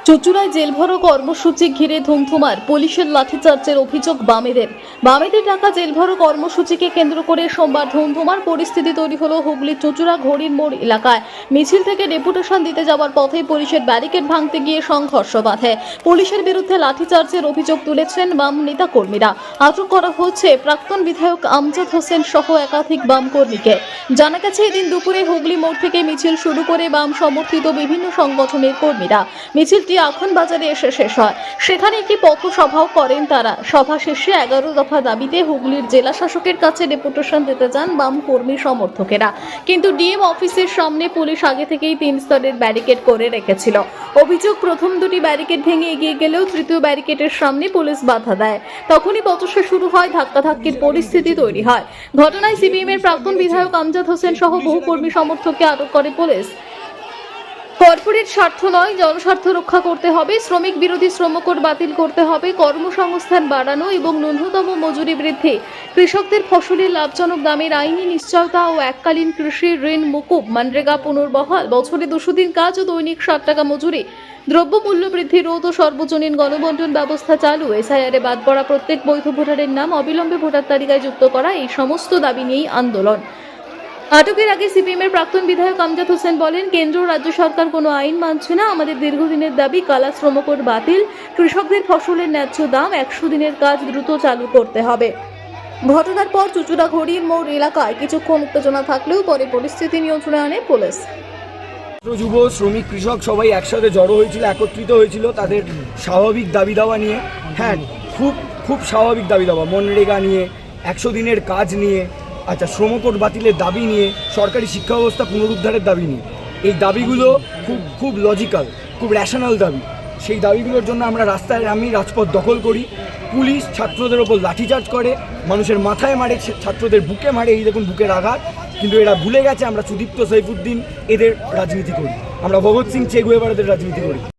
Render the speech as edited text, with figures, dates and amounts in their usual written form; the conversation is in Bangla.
চুঁচুড়ায় জেলভরো কর্মসূচি ঘিরে ধুমধুমার পুলিশের লাঠিচার্জের অভিযোগ বামেদের ডাকা জেলভরো কর্মসূচিকে কেন্দ্র করে সোমবার ধুমধুমার পরিস্থিতি তৈরি হলো হুগলির চুঁচুড়া ঘড়ির মোড় এলাকায়। মিছিল থেকে ডেপুটেশন দিতে যাওয়ার পথে পুলিশের ব্যারিকেড ভাঙতে গিয়ে সংঘর্ষ বাধে। পুলিশের বিরুদ্ধে লাঠিচার্জের অভিযোগ তুলেছেন বাম নেতা কর্মীরা। আটক করা হচ্ছে প্রাক্তন বিধায়ক আমজাদ হোসেন সহ একাধিক বাম কর্মীকে। জানা গেছে এদিন দুপুরে হুগলি মোড় থেকে মিছিল শুরু করে বাম সমর্থিত বিভিন্ন সংগঠনের কর্মীরা। মিছিলটি আখন বাজারে এসে শেষ হয়। সেখানে একটি পথসভাও করেন তারা। সভা শেষে 11 দফা দাবিতে হুগলির জেলা শাসকের কাছে ডেপুটেশন দিতে যান বাম কর্মী সমর্থকেরা। কিন্তু ডিএম অফিসের সামনে পুলিশ আগে থেকেই 3 স্তরের ব্যারিকেড করে রেখেছিল। অভিযোগ, প্রথম দুটি ব্যারিকেড ভেঙে এগিয়ে গেলেও তৃতীয় ব্যারিকেডের সামনে পুলিশ বাধা দেয়। তখনই পথসভা শুরু হয়, ধাক্কাধাক্কির পরিস্থিতি তৈরি হয়। ঘটনায় সিপিএম এর প্রাক্তন বিধায়ক আমজাদ হোসেন সহ বহু কর্মী সমর্থককে আটক করে পুলিশ। কর্পোরেট স্বার্থ নয়, জনস্বার্থ রক্ষা করতে হবে, শ্রমিক বিরোধী শ্রমকোড বাতিল করতে হবে, কর্মসংস্থান বাড়ানো এবং ন্যূনতম মজুরি বৃদ্ধি, কৃষকদের ফসলের লাভজনক দামের আইনি নিশ্চয়তা ও এককালীন কৃষি ঋণ মুকুব, মানরেগা পুনর্বহাল, বছরে 200 দিন কাজ ও দৈনিক 60 টাকা মজুরি, দ্রব্যমূল্য বৃদ্ধি রোধ ও সর্বজনীন গণবন্টন ব্যবস্থা চালু, এসআইআরে বাদ পড়া প্রত্যেক বৈধ ভোটারের নাম অবিলম্বে ভোটার তালিকায় যুক্ত করা, এই সমস্ত দাবি নিয়েই আন্দোলন। আটকের আগে সিপিএম এর প্রাক্তন বিধায়ক আমজাদ হোসেন বলেন, কেন্দ্র রাজ্য সরকার কোনো আইন মানছে না। আমাদের দীর্ঘদিনের দাবি কালা শ্রমকোড বাতিল, কৃষকদের ফসলের ন্যায্য দাম, 100 দিনের কাজ দ্রুত চালু করতে হবে। ঘটনার পর চুঁচুড়া ঘড়ির মোড় এলাকায় কিছুক্ষণ উত্তেজনা থাকলেও পরে পরিস্থিতি নিয়ন্ত্রণে আনে পুলিশ। যুব শ্রমিক কৃষক সবাই একসাথে জড়ো হয়েছিল, একত্রিত হয়েছিল তাদের স্বাভাবিক দাবি দাওয়া নিয়ে। হ্যাঁ, খুব স্বাভাবিক দাবি দাওয়া, মনরেগা নিয়ে, 100 দিনের কাজ নিয়ে, আচ্ছা শ্রমকোড বাতিলের দাবি নিয়ে, সরকারি শিক্ষা ব্যবস্থা পুনরুদ্ধারের দাবি নিয়ে। এই দাবিগুলো খুব লজিক্যাল, খুব র্যাশনাল দাবি। সেই দাবিগুলোর জন্য আমরা রাস্তায় নামি রাজপথ দখল করি। পুলিশ ছাত্রদের ওপর লাঠিচার্জ করে, মানুষের মাথায় মারে, ছাত্রদের বুকে মারে, এই দেখুন বুকের আঘাত। কিন্তু এরা ভুলে গেছে আমরা সুদীপ্ত সাইফুদ্দিন এদের রাজনীতি করি, আমরা ভগৎ সিং চে গুয়েভারাদের রাজনীতি করি।